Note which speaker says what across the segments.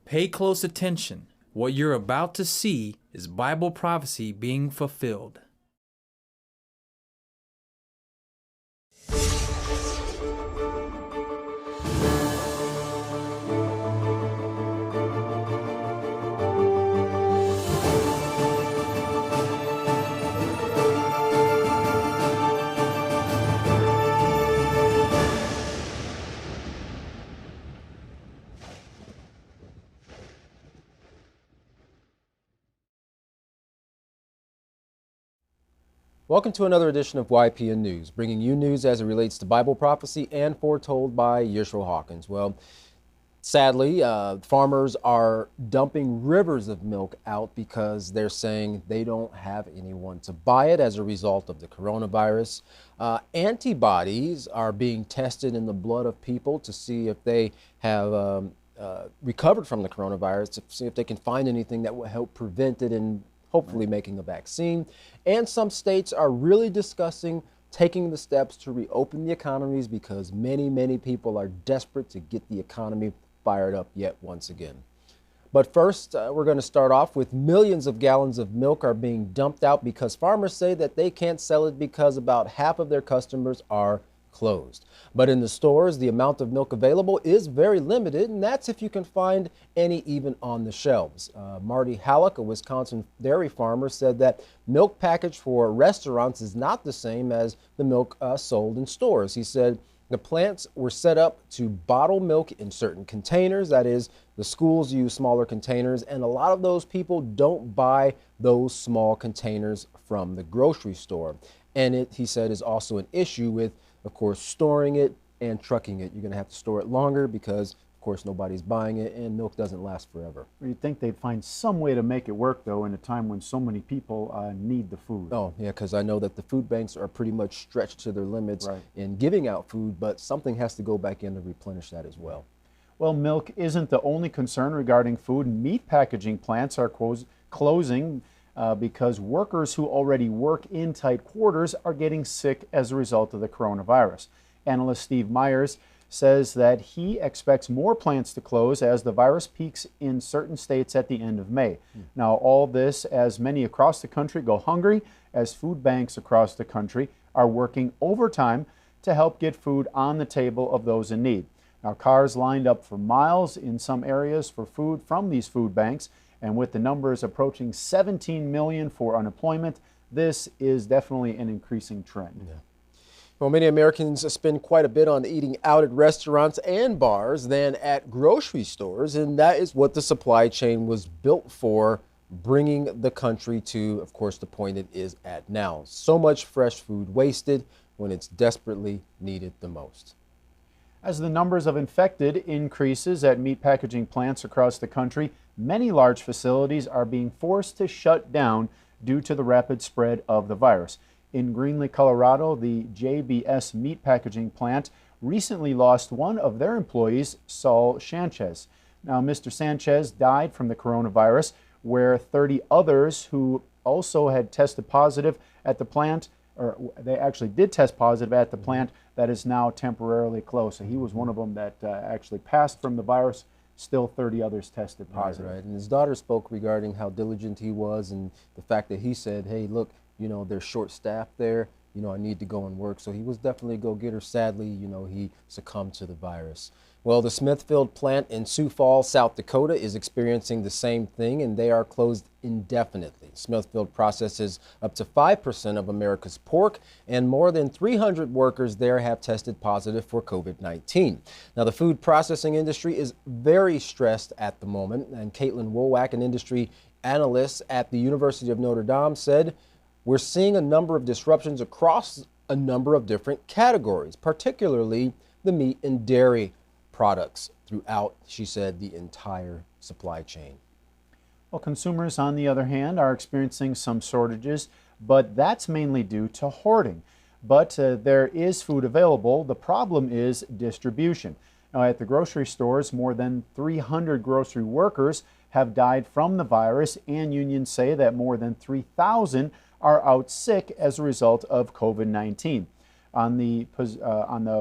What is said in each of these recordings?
Speaker 1: Pay close attention. What you're about to see is Bible prophecy being fulfilled.
Speaker 2: Welcome to another edition of YPN News, bringing you news as it relates to Bible prophecy and foretold by Yishro Hawkins. Well, sadly, farmers are dumping rivers of milk out because they're saying they don't have anyone to buy it as a result of the coronavirus. Antibodies are being tested in the blood of people to see if they have recovered from the coronavirus, to see if they can find anything that will help prevent it and hopefully making a vaccine. And some states are really discussing taking the steps to reopen the economies because many people are desperate to get the economy fired up yet once again. But first, we're going to start off with millions of gallons of milk are being dumped out because farmers say that they can't sell it because about half of their customers are closed. But in the stores, the amount of milk available is very limited, and that's if you can find any even on the shelves. Marty Halleck, a Wisconsin dairy farmer, said that milk packaged for restaurants is not the same as the milk sold in stores. He said the plants were set up to bottle milk in certain containers. That is, the schools use smaller containers, and a lot of those people don't buy those small containers from the grocery store. And it, he said, is also an issue with, of course, storing it and trucking it. You're going to have to store it longer because, of course, nobody's buying it and milk doesn't last forever.
Speaker 3: You'd think they'd find some way to make it work, though, in a time when so many people need the food.
Speaker 2: Oh, yeah, because I know that the food banks are pretty much stretched to their limits in giving out food, but something has to go back in to replenish that as well.
Speaker 3: Well, milk isn't the only concern regarding food. Meat packaging plants are closing because workers who already work in tight quarters are getting sick as a result of the coronavirus. Analyst Steve Myers says that he expects more plants to close as the virus peaks in certain states at the end of May. Now, all this as many across the country go hungry, as food banks across the country are working overtime to help get food on the table of those in need. Now, cars lined up for miles in some areas for food from these food banks, and with the numbers approaching 17 million for unemployment, this is definitely an increasing trend.
Speaker 2: Yeah. Well, many Americans spend quite a bit on eating out at restaurants and bars than at grocery stores, and that is what the supply chain was built for, bringing the country to, of course, the point it is at now. So much fresh food wasted when it's desperately needed the most.
Speaker 3: As the numbers of infected increases at meat packaging plants across the country, many large facilities are being forced to shut down due to the rapid spread of the virus. In Greenlee, Colorado, the JBS meat packaging plant recently lost one of their employees, Saul Sanchez. Now, Mr. Sanchez died from the coronavirus, where 30 others who also had tested positive at the plant, or they actually did test positive at the plant, that is now temporarily closed. So he was one of them that actually passed from the virus. Still 30 others tested positive.
Speaker 2: Right. And his daughter spoke regarding how diligent he was and the fact that he said, hey, look, you know, they're short-staffed there. You know, I need to go and work. So he was definitely a go-getter. Sadly, you know, he succumbed to the virus. Well, the Smithfield plant in Sioux Falls, South Dakota is experiencing the same thing, and they are closed indefinitely. Smithfield processes up to 5% of America's pork, and more than 300 workers there have tested positive for COVID-19. Now, the food processing industry is very stressed at the moment, and Caitlin Wolwack, an industry analyst at the University of Notre Dame, said, we're seeing a number of disruptions across a number of different categories, particularly the meat and dairy products throughout, she said, the entire supply chain.
Speaker 3: Well, consumers, on the other hand, are experiencing some shortages, but that's mainly due to hoarding. But there is food available. The problem is distribution. Now, at the grocery stores, more than 300 grocery workers have died from the virus, and unions say that more than 3,000 are out sick as a result of COVID-19. On the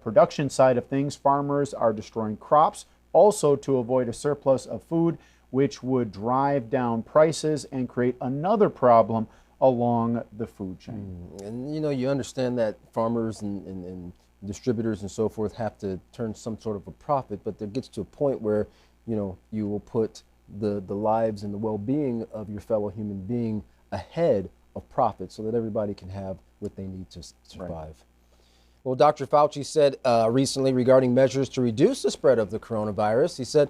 Speaker 3: production side of things, farmers are destroying crops also to avoid a surplus of food, which would drive down prices and create another problem along the food chain.
Speaker 2: And you understand that farmers and distributors and so forth have to turn some sort of a profit, but there gets to a point where you will put the lives and the well-being of your fellow human being ahead of profit so that everybody can have what they need to survive. Right. Well, Dr. Fauci said recently regarding measures to reduce the spread of the coronavirus, he said,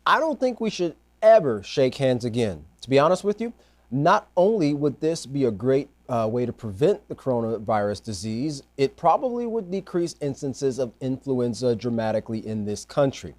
Speaker 2: "I don't think we should ever shake hands again. To be honest with you, not only would this be a great way to prevent the coronavirus disease, it probably would decrease instances of influenza dramatically in this country."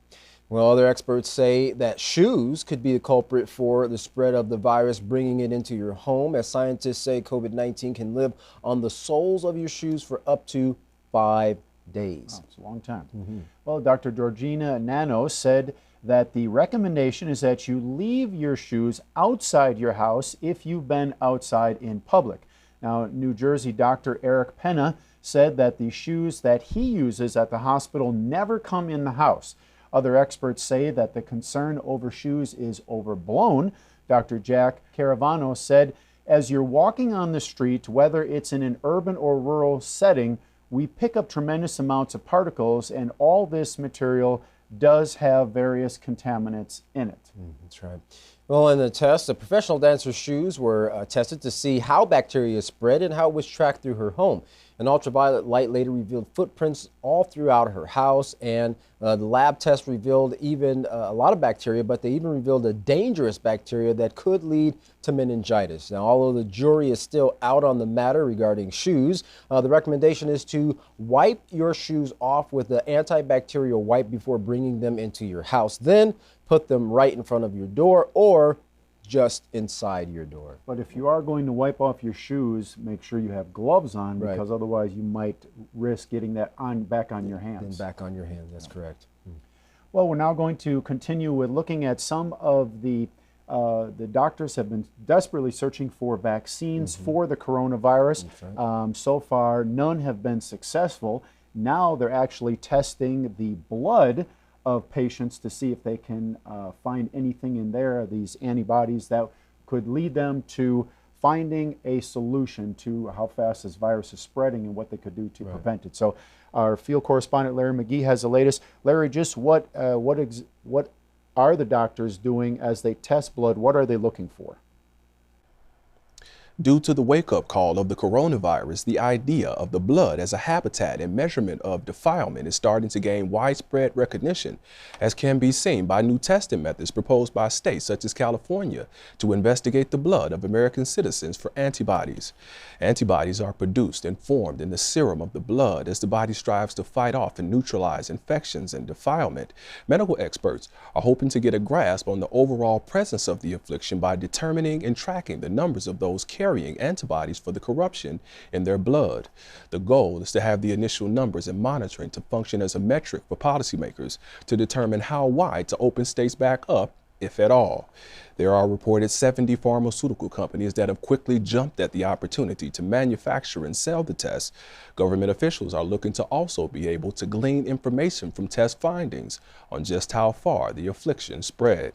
Speaker 2: Well, other experts say that shoes could be the culprit for the spread of the virus, bringing it into your home, as scientists say COVID-19 can live on the soles of your shoes for up to 5 days.
Speaker 3: Wow, it's a long time. Well, Dr. Georgina Nano said that the recommendation is that you leave your shoes outside your house if you've been outside in public. Now, New Jersey Dr. Eric Penna said that the shoes that he uses at the hospital never come in the house. Other experts say that the concern over shoes is overblown. Dr. Jack Caravano said, "As you're walking on the street, whether it's in an urban or rural setting, we pick up tremendous amounts of particles, and all this material does have various contaminants in it."
Speaker 2: That's right. Well, in the test, the professional dancer's shoes were tested to see how bacteria spread and how it was tracked through her home. An ultraviolet light later revealed footprints all throughout her house, and the lab test revealed even a lot of bacteria, but they even revealed a dangerous bacteria that could lead to meningitis. Now, although the jury is still out on the matter regarding shoes, the recommendation is to wipe your shoes off with the antibacterial wipe before bringing them into your house. Then put them right in front of your door or just inside your door.
Speaker 3: But if you are going to wipe off your shoes, make sure you have gloves on, because otherwise you might risk getting that back on your hands.
Speaker 2: Back on your hands, that's correct.
Speaker 3: Well, we're now going to continue with looking at some of the doctors have been desperately searching for vaccines for the coronavirus.
Speaker 2: Right.
Speaker 3: So far, none have been successful. Now they're actually testing the blood of patients to see if they can find anything in there, these antibodies that could lead them to finding a solution to how fast this virus is spreading and what they could do to prevent it. So our field correspondent Larry McGee has the latest. Larry, just what are the doctors doing as they test blood? What are they looking for?
Speaker 4: Due to the wake-up call of the coronavirus, the idea of the blood as a habitat and measurement of defilement is starting to gain widespread recognition, as can be seen by new testing methods proposed by states such as California to investigate the blood of American citizens for antibodies. Antibodies are produced and formed in the serum of the blood as the body strives to fight off and neutralize infections and defilement. Medical experts are hoping to get a grasp on the overall presence of the affliction by determining and tracking the numbers of those carrying antibodies for the corruption in their blood. The goal is to have the initial numbers and monitoring to function as a metric for policymakers to determine how wide to open states back up, if at all. There are reported 70 pharmaceutical companies that have quickly jumped at the opportunity to manufacture and sell the test. Government officials are looking to also be able to glean information from test findings on just how far the affliction spread.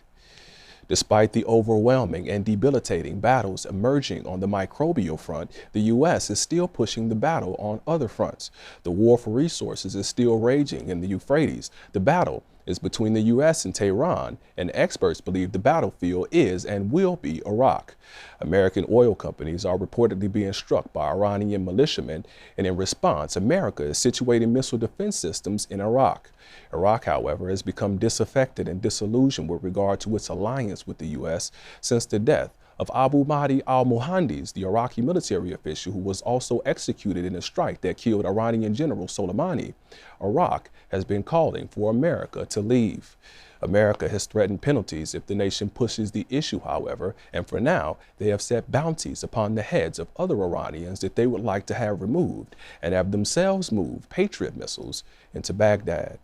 Speaker 4: Despite the overwhelming and debilitating battles emerging on the microbial front, the U.S. is still pushing the battle on other fronts. The war for resources is still raging in the Euphrates. The battle is between the U.S. and Tehran, and experts believe the battlefield is and will be Iraq. American oil companies are reportedly being struck by Iranian militiamen, and in response, America is situating missile defense systems in Iraq. Iraq, however, has become disaffected and disillusioned with regard to its alliance with the U.S. since the death of Abu Mahdi al-Muhandis, the Iraqi military official who was also executed in a strike that killed Iranian General Soleimani. Iraq has been calling for America to leave. America has threatened penalties if the nation pushes the issue, however, and for now, they have set bounties upon the heads of other Iranians that they would like to have removed and have themselves moved Patriot missiles into Baghdad.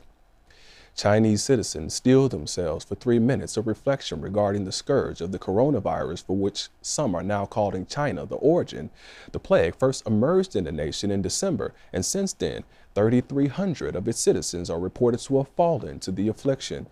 Speaker 4: Chinese citizens steel themselves for 3 minutes of reflection regarding the scourge of the coronavirus, for which some are now calling China the origin. The plague first emerged in the nation in December, and since then, 3,300 of its citizens are reported to have fallen to the affliction.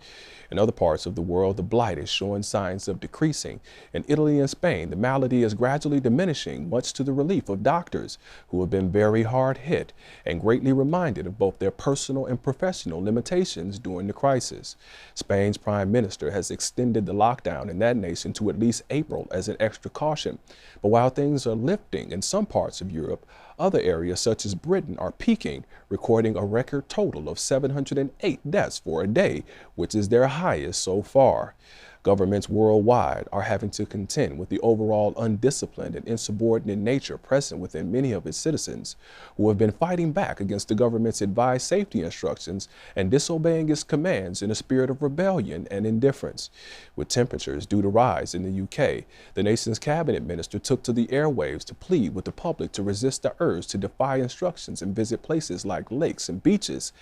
Speaker 4: In other parts of the world, the blight is showing signs of decreasing. In Italy and Spain, the malady is gradually diminishing, much to the relief of doctors who have been very hard hit and greatly reminded of both their personal and professional limitations during the crisis. Spain's prime minister has extended the lockdown in that nation to at least April as an extra caution. But while things are lifting in some parts of Europe, other areas such as Britain are peaking, recording a record total of 708 deaths for a day, which is their highest so far. Governments worldwide are having to contend with the overall undisciplined and insubordinate nature present within many of its citizens, who have been fighting back against the government's advised safety instructions and disobeying its commands in a spirit of rebellion and indifference. With temperatures due to rise in the UK, the nation's cabinet minister took to the airwaves to plead with the public to resist the urge to defy instructions and visit places like lakes and beaches,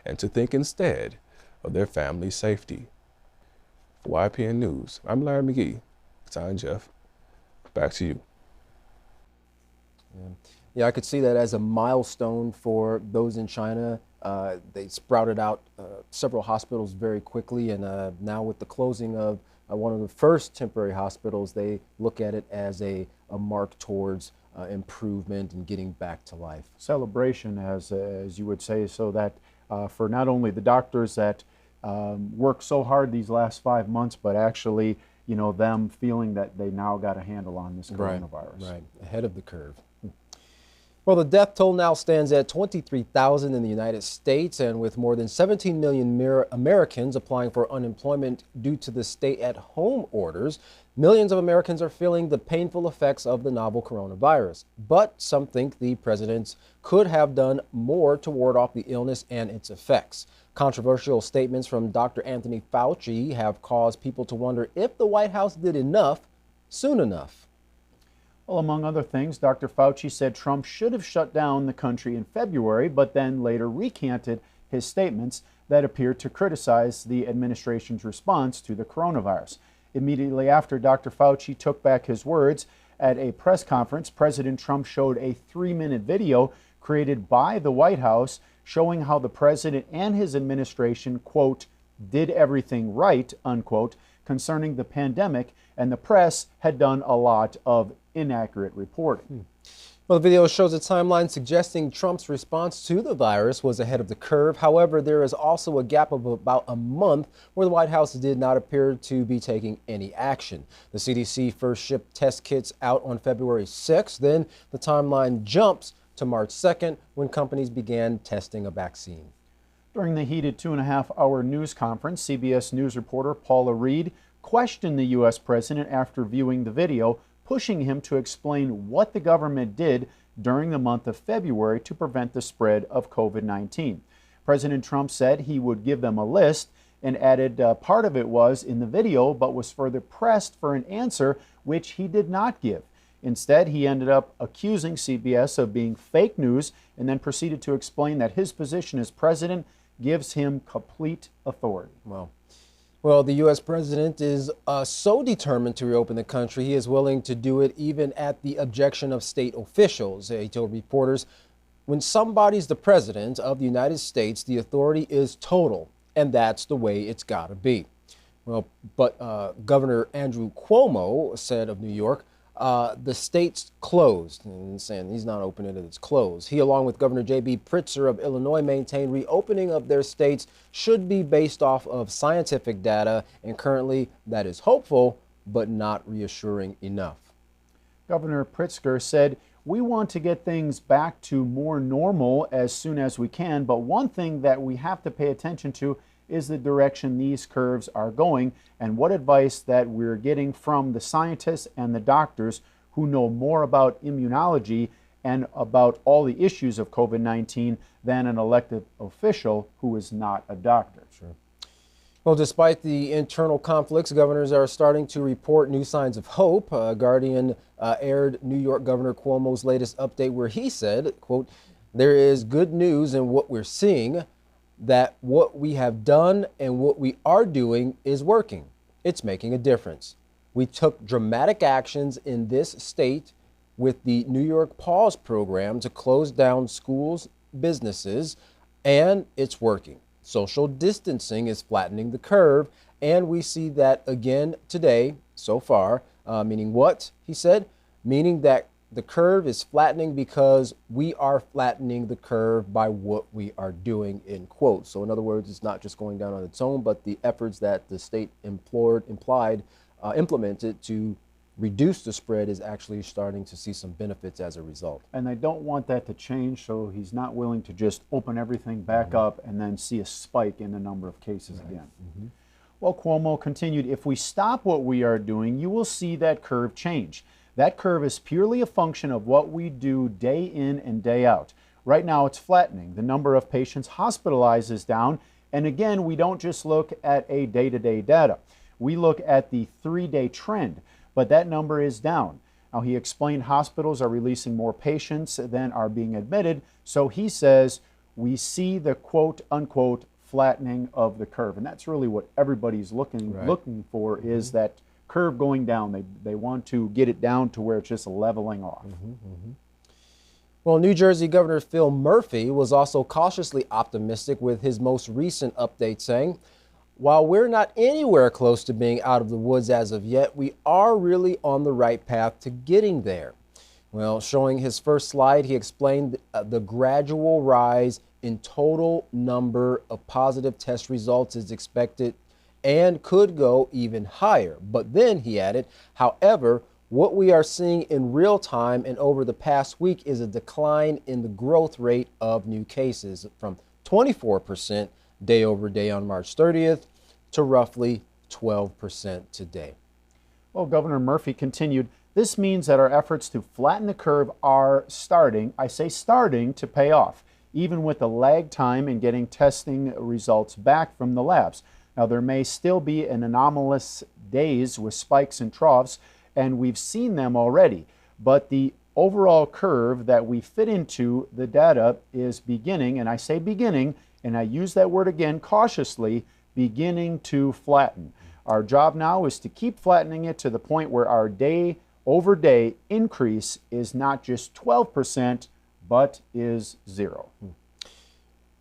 Speaker 4: and to think instead of their family's safety. For YPN News, I'm Larry McGee. Ty Jeff, back to you.
Speaker 2: Yeah, I could see that as a milestone for those in China. They sprouted out several hospitals very quickly, and now with the closing of one of the first temporary hospitals, they look at it as a mark towards improvement and getting back to life.
Speaker 3: Celebration, as you would say, so that for not only the doctors that worked so hard these last 5 months, but actually, you know, them feeling that they now got a handle on this coronavirus.
Speaker 2: Right, ahead of the curve. Well, the death toll now stands at 23,000 in the United States, and with more than 17 million Americans applying for unemployment due to the stay-at-home orders, millions of Americans are feeling the painful effects of the novel coronavirus. But some think the president could have done more to ward off the illness and its effects. Controversial statements from Dr. Anthony Fauci have caused people to wonder if the White House did enough soon enough.
Speaker 3: Well, among other things, Dr. Fauci said Trump should have shut down the country in February, but then later recanted his statements that appeared to criticize the administration's response to the coronavirus. Immediately after Dr. Fauci took back his words at a press conference, President Trump showed a 3-minute video created by the White House showing how the president and his administration, quote, did everything right, unquote, concerning the pandemic, and the press had done a lot of inaccurate reporting.
Speaker 2: Well, the video shows a timeline suggesting Trump's response to the virus was ahead of the curve. However, there is also a gap of about a month where the White House did not appear to be taking any action. The CDC first shipped test kits out on February 6th. Then the timeline jumps to March 2nd when companies began testing a vaccine.
Speaker 3: During the heated 2.5-hour news conference, CBS News reporter Paula Reed questioned the U.S. president after viewing the video, pushing him to explain what the government did during the month of February to prevent the spread of COVID-19. President Trump said he would give them a list and added part of it was in the video, but was further pressed for an answer, which he did not give. Instead, he ended up accusing CBS of being fake news and then proceeded to explain that his position as president gives him complete authority.
Speaker 2: Well, the U.S. president is so determined to reopen the country, he is willing to do it even at the objection of state officials. He told reporters, when somebody's the president of the United States, the authority is total, and that's the way it's got to be. Well, but Governor Andrew Cuomo said of New York, the state's closed, and saying he's not opening it, it's closed. He, along with Governor J.B. Pritzker of Illinois, maintained reopening of their states should be based off of scientific data, and currently that is hopeful, but not reassuring enough.
Speaker 3: Governor Pritzker said, we want to get things back to more normal as soon as we can, but one thing that we have to pay attention to is the direction these curves are going and what advice that we're getting from the scientists and the doctors who know more about immunology and about all the issues of COVID-19 than an elected official who is not a doctor.
Speaker 2: Sure. Well, despite the internal conflicts, governors are starting to report new signs of hope. Guardian aired New York Governor Cuomo's latest update where he said, quote, there is good news in what we're seeing, that what we have done and what we are doing is working. It's making a difference. We took dramatic actions in this state with the New York Pause program to close down schools, businesses, And it's working. Social distancing is flattening the curve, and we see that again today so far, meaning what? He said, meaning that the curve is flattening because we are flattening the curve by what we are doing, in quotes. So in other words, it's not just going down on its own, but the efforts that the state implemented to reduce the spread is actually starting to see some benefits as a result.
Speaker 3: And they don't want that to change, so he's not willing to just open everything back up and then see a spike in the number of cases again. Well, Cuomo continued, if we stop what we are doing, you will see that curve change. That curve is purely a function of what we do day in and day out. Right now it's flattening. The number of patients hospitalized is down. And again, we don't just look at a day-to-day data. We look at the 3-day trend, but that number is down. Now, he explained hospitals are releasing more patients than are being admitted. So he says, we see the quote-unquote flattening of the curve. And that's really what everybody's looking for, is that curve going down. They want to get it down to where it's just leveling off.
Speaker 2: Well, New Jersey Governor Phil Murphy was also cautiously optimistic with his most recent update, saying, while we're not anywhere close to being out of the woods as of yet, we are really on the right path to getting there. Well, showing his first slide, he explained the gradual rise in total number of positive test results is expected and could go even higher. But then he added, however, what we are seeing in real time and over the past week is a decline in the growth rate of new cases from 24% day over day on March 30th to roughly 12% today.
Speaker 3: Well, Governor Murphy continued, this means that our efforts to flatten the curve are starting to pay off, even with the lag time in getting testing results back from the labs. Now, there may still be an anomalous days with spikes and troughs, and we've seen them already, but the overall curve that we fit into the data is beginning, and I say beginning, and I use that word again cautiously, beginning to flatten. Our job now is to keep flattening it to the point where our day over day increase is not just 12%, but is 0.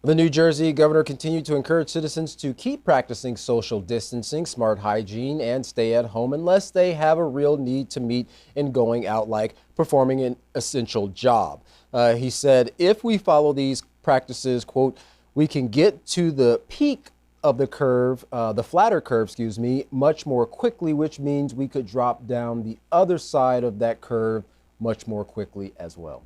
Speaker 2: The New Jersey governor continued to encourage citizens to keep practicing social distancing, smart hygiene, and stay at home unless they have a real need to meet in going out, like performing an essential job. He said, if we follow these practices, quote, we can get to the peak of the curve, the flatter curve, much more quickly, which means we could drop down the other side of that curve much more quickly as well.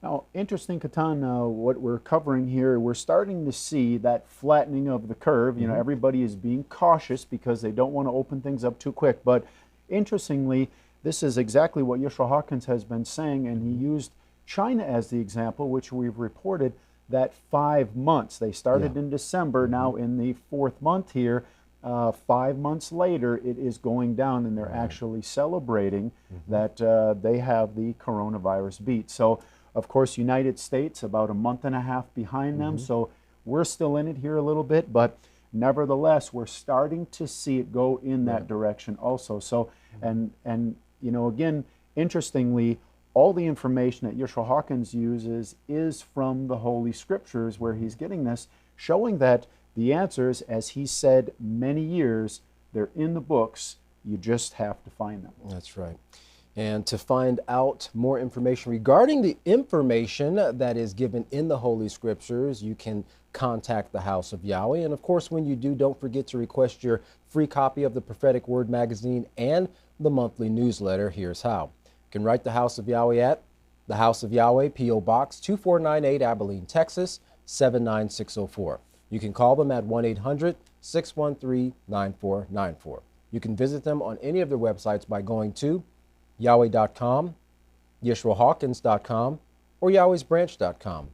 Speaker 3: Now, interesting, Katan, what we're covering here, we're starting to see that flattening of the curve. You know, everybody is being cautious because they don't want to open things up too quick. But interestingly, this is exactly what Yeshua Hawkins has been saying, and he used China as the example, which we've reported that 5 months. They started in December, now in the 4th month here. 5 months later, it is going down, and they're actually celebrating that they have the coronavirus beat. So, of course, United States about a month and a half behind them, so we're still in it here a little bit, but nevertheless, we're starting to see it go in that direction also. So, and you know, again, interestingly, all the information that Yeshua Hawkins uses is from the Holy Scriptures, where he's getting this, showing that the answers, as he said many years, they're in the books. You just have to find them.
Speaker 2: That's right. And to find out more information regarding the information that is given in the Holy Scriptures, you can contact the House of Yahweh. And of course, when you do, don't forget to request your free copy of the Prophetic Word magazine and the monthly newsletter. Here's how. You can write the House of Yahweh at the House of Yahweh, P.O. Box 2498, Abilene, Texas 79604. You can call them at 1-800-613-9494. You can visit them on any of their websites by going to Yahweh.com, YeshuaHawkins.com, or Yahweh'sBranch.com.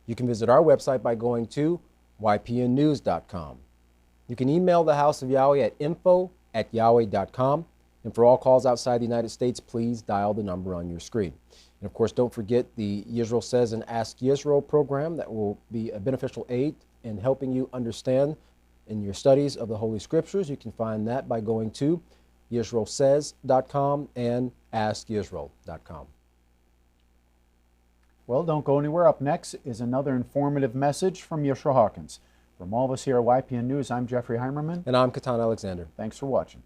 Speaker 2: You can visit our website by going to YPNnews.com. You can email the House of Yahweh at info@Yahweh.com. And for all calls outside the United States, please dial the number on your screen. And of course, don't forget the Yisrael Says and Ask Yisrael program that will be a beneficial aid in helping you understand in your studies of the Holy Scriptures. You can find that by going to YisraelSays.com and AskYisrael.com.
Speaker 3: Well, don't go anywhere. Up next is another informative message from Yeshua Hawkins. From all of us here at YPN News, I'm Jeffrey Heimerman.
Speaker 2: And I'm Katan Alexander.
Speaker 3: Thanks for watching.